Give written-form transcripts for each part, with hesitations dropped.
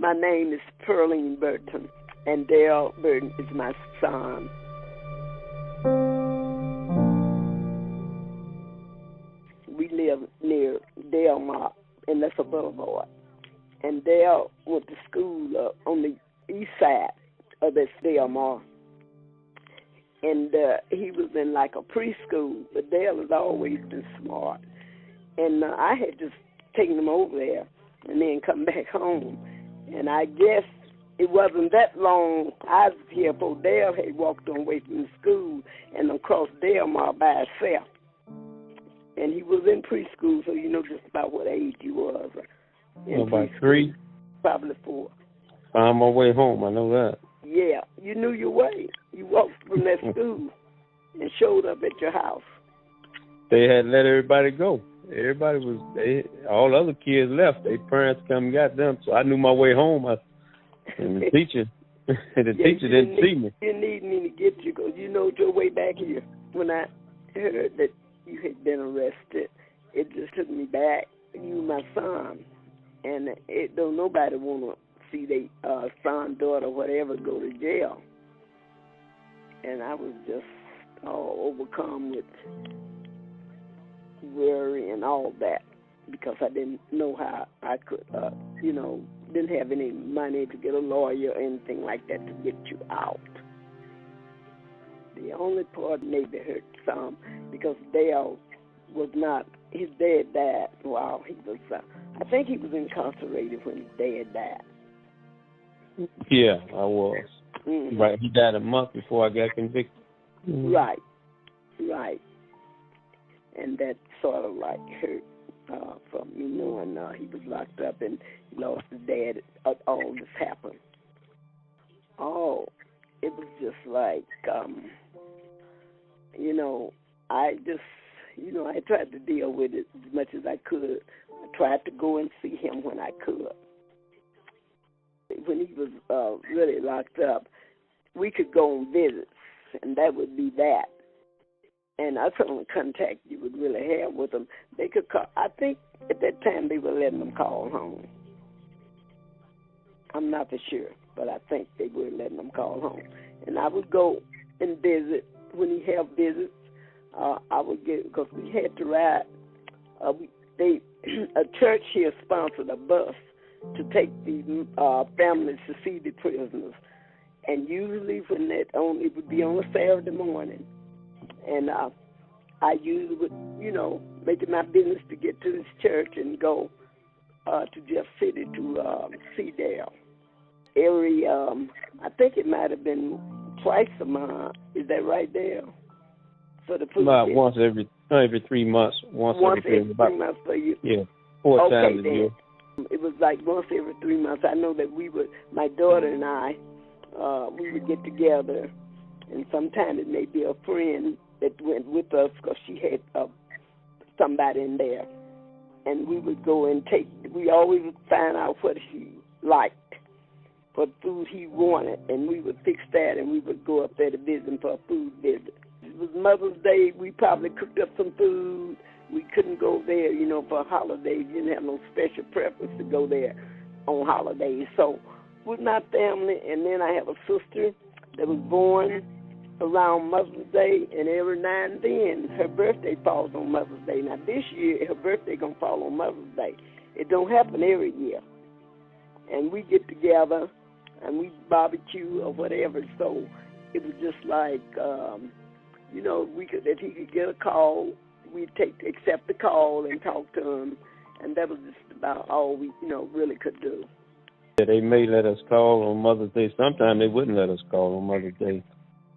My name is Darryl Burton, and Darryl Burton is my son. We live near Delmar, and that's a boulevard. And Dale went to school on the east side of this Delmar. And he was in like a preschool, but Dale has always been smart. And I had just taken him over there and then come back home. And I guess it wasn't that long I was here before Dale had walked on away from the school and across Delmar by himself. And he was in preschool, so you know just about what age he was. About 3? Probably 4. I'm on my way home, I know that. Yeah, you knew your way. You walked from that school and showed up at your house. They had let everybody go. All the other kids left. Their parents come and got them, so I knew my way home. And the teacher didn't see me. You need me to get you because you know your way back here. When I heard that you had been arrested, it just took me back. You were my son, and it don't nobody want to see their son, daughter, whatever, go to jail. And I was just all overcome with worry and all that because I didn't know how I could, didn't have any money to get a lawyer or anything like that to get you out. The only part maybe hurt some because Dale was not, his dad died while he was, I think he was incarcerated when his dad died. Yeah, I was. Mm-hmm. Right, he died a month before I got convicted. Mm-hmm. Right. And that sort of like hurt from me knowing he was locked up and he lost his dad. All this happened. Oh, it was just like, I tried to deal with it as much as I could. I tried to go and see him when I could. When he was really locked up, we could go on visits, and that would be that. And that's the only contact you would really have with them. They could call. I think at that time they were letting them call home. I'm not for sure, but I think they were letting them call home. And I would go and visit. When he had visits, I would get, because we had to ride. A church here sponsored a bus to take the families to see the prisoners. And usually when it would be on a Saturday morning. And I usually would, make it my business to get to this church and go to Jeff City to see Dale. I think it might have been twice a month. Is that right, Dale? For the food. About once every 3 months. Once every 3 months for you. Yeah, 4 times a year. It was like once every 3 months. I know that my daughter and I, we would get together, and sometimes it may be a friend that went with us because she had somebody in there. And we would go and we always would find out what she liked, what food he wanted, and we would fix that, and we would go up there to visit him for a food visit. It was Mother's Day. We probably cooked up some food. We couldn't go there, for holidays. You didn't have no special preference to go there on holidays. So with my family, and then I have a sister that was born around Mother's Day, and every now and then her birthday falls on Mother's Day. Now this year her birthday gonna fall on Mother's Day. It don't happen every year. And we get together and we barbecue or whatever. So it was just like, if he could get a call, we'd accept the call and talk to him, and that was just about all we, really could do. Yeah, they may let us call on Mother's Day. Sometimes they wouldn't let us call on Mother's Day.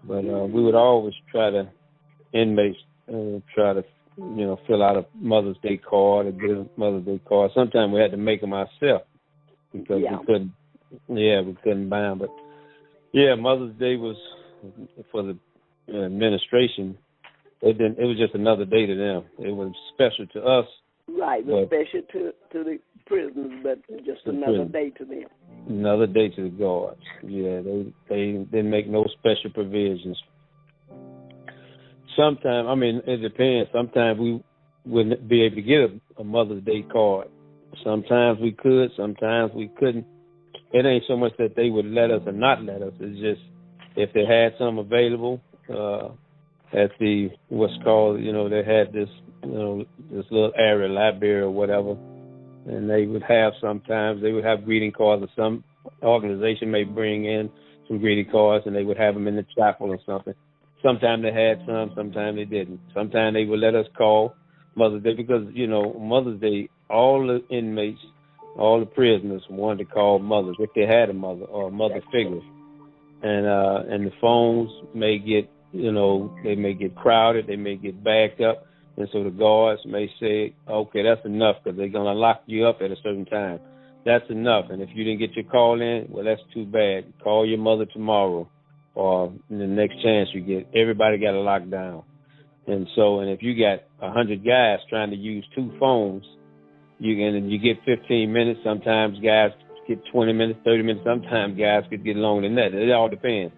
But we would always inmates try to, fill out a Mother's Day card or get a Mother's Day card. Sometimes we had to make them ourselves because we couldn't buy them. But, Mother's Day was, for the administration, it was just another day to them. It was special to us. Right, it was special to the prisoners, but just another day to them. Another day to the guards. Yeah, they didn't make no special provisions. Sometimes, it depends. Sometimes we wouldn't be able to get a Mother's Day card. Sometimes we could, sometimes we couldn't. it ain't so much that they would let us or not let us. It's just if they had some available at the what's called, they had this, this little area library or whatever, and they would have greeting cards, or some organization may bring in some greeting cards, and they would have them in the chapel or something. Sometimes they had some, sometimes they didn't. Sometimes they would let us call Mother's Day because, Mother's Day, all the inmates, all the prisoners wanted to call mothers if they had a mother or a mother figure. And the phones may get, they may get crowded, they may get backed up, and so the guards may say, okay, that's enough because they're going to lock you up at a certain time. That's enough, and if you didn't get your call in, well, that's too bad. Call your mother tomorrow or the next chance you get. Everybody got a lockdown. And if you got 100 guys trying to use 2 phones, you get 15 minutes. Sometimes guys get 20 minutes, 30 minutes. Sometimes guys could get longer than that. It all depends.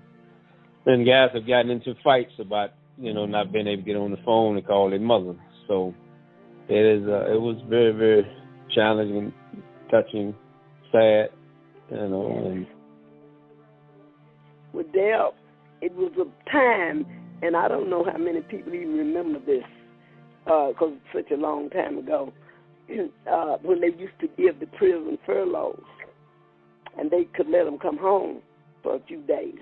And guys have gotten into fights about, not being able to get on the phone and call their mother. So it was very, very challenging, touching, sad, And well, Dale, it was a time, and I don't know how many people even remember this, because it's such a long time ago, when they used to give the prison furloughs, and they could let them come home for a few days.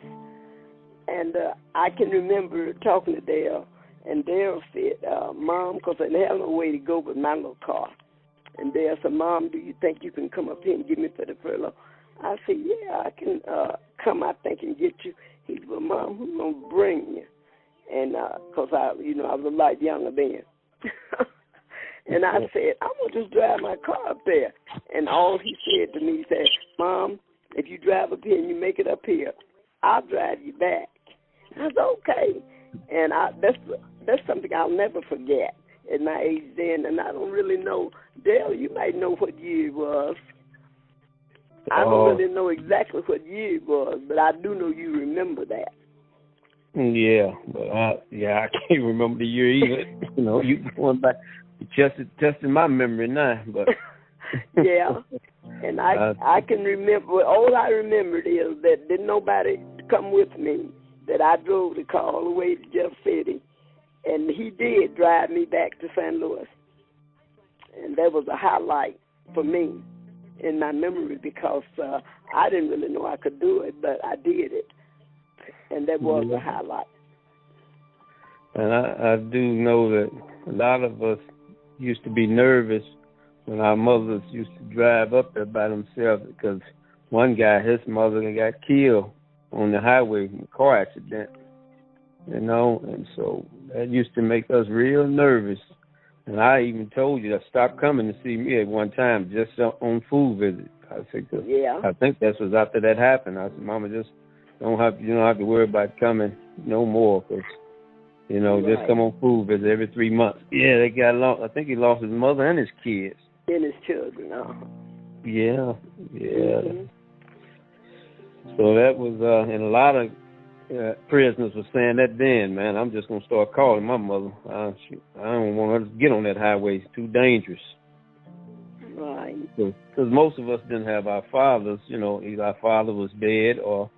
And I can remember talking to Dale, and Dale said, Mom, because I didn't have no way to go but my little car. And Dale said, Mom, do you think you can come up here and get me for the furlough? I said, yeah, I can come, I think, and get you. He said, well, Mom, who's going to bring you? And because I was a lot younger then. And I said, I'm going to just drive my car up there. And all he said to me, he said, Mom, if you drive up here and you make it up here, I'll drive you back. I said, okay. And that's something I'll never forget at my age then. And I don't really know. Dale, you might know what year it was. I don't really know exactly what year it was, but I do know you remember that. Yeah, but I can't remember the year either. You going back, testing my memory now, but yeah, and I can remember. All I remembered is that didn't nobody come with me. That I drove the car all the way to Jeff City, and he did drive me back to St. Louis, and that was a highlight for me in my memory because I didn't really know I could do it, but I did it. And that was a highlight. And I do know that a lot of us used to be nervous when our mothers used to drive up there by themselves because one guy, his mother got killed on the highway in a car accident, and so that used to make us real nervous. And I even told you to stop coming to see me at one time just on food visit. I think that was after that happened. I said, Mama, just you don't have to worry about coming no more, because just come on food visit every 3 months. Yeah, they got lost. I think he lost his mother and his kids. And his children. Yeah. Mm-hmm. So that was, and a lot of prisoners were saying that then, man, I'm just gonna start calling my mother. I don't want her to get on that highway. It's too dangerous. Right. Because most of us didn't have our fathers. Either our father was dead or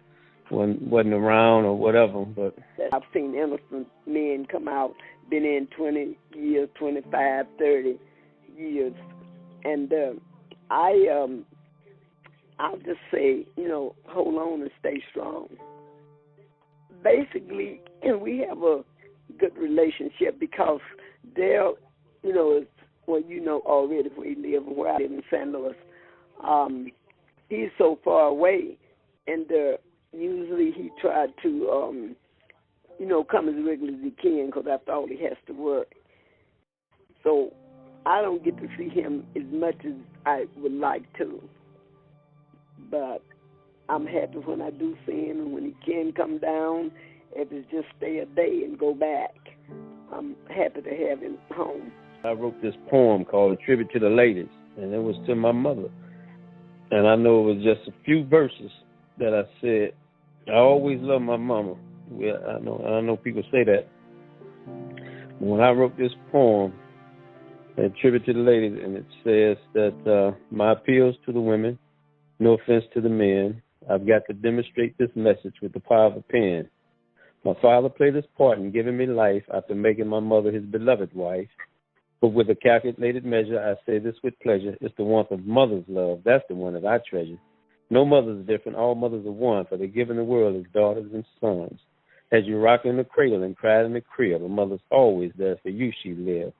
wasn't around or whatever. But I've seen innocent men come out, been in 20 years, 25, 30 years, and I'll just say, hold on and stay strong. Basically, we have a good relationship because Darryl, is already where he lives and where I live in St. Louis. He's so far away, and usually he tried to, come as regularly as he can because after all he has to work. So I don't get to see him as much as I would like to. But I'm happy when I do see him, and when he can come down, if it's just stay a day and go back, I'm happy to have him home. I wrote this poem called A Tribute to the Ladies, and it was to my mother. And I know it was just a few verses that I said. I always love my mama. Yeah, I know people say that. When I wrote this poem, A Tribute to the Ladies, and it says that my appeals to the women, No offense to the men. I've got to demonstrate this message with the power of a pen. My father played his part in giving me life after making my mother his beloved wife. But with a calculated measure, I say this with pleasure. It's the warmth of mother's love. That's the one that I treasure. No mother's different. All mothers are one, for they're giving the world as daughters and sons. As you rock in the cradle and cry in the crib, a mother's always there for you, she lives.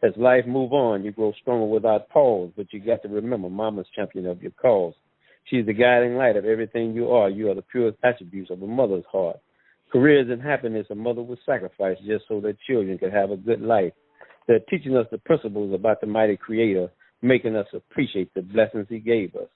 As life move on, you grow stronger without pause, but you got to remember mama's champion of your cause. She's the guiding light of everything you are. You are the purest attributes of a mother's heart. Careers and happiness a mother would sacrifice just so that children could have a good life. They're teaching us the principles about the mighty Creator, making us appreciate the blessings He gave us.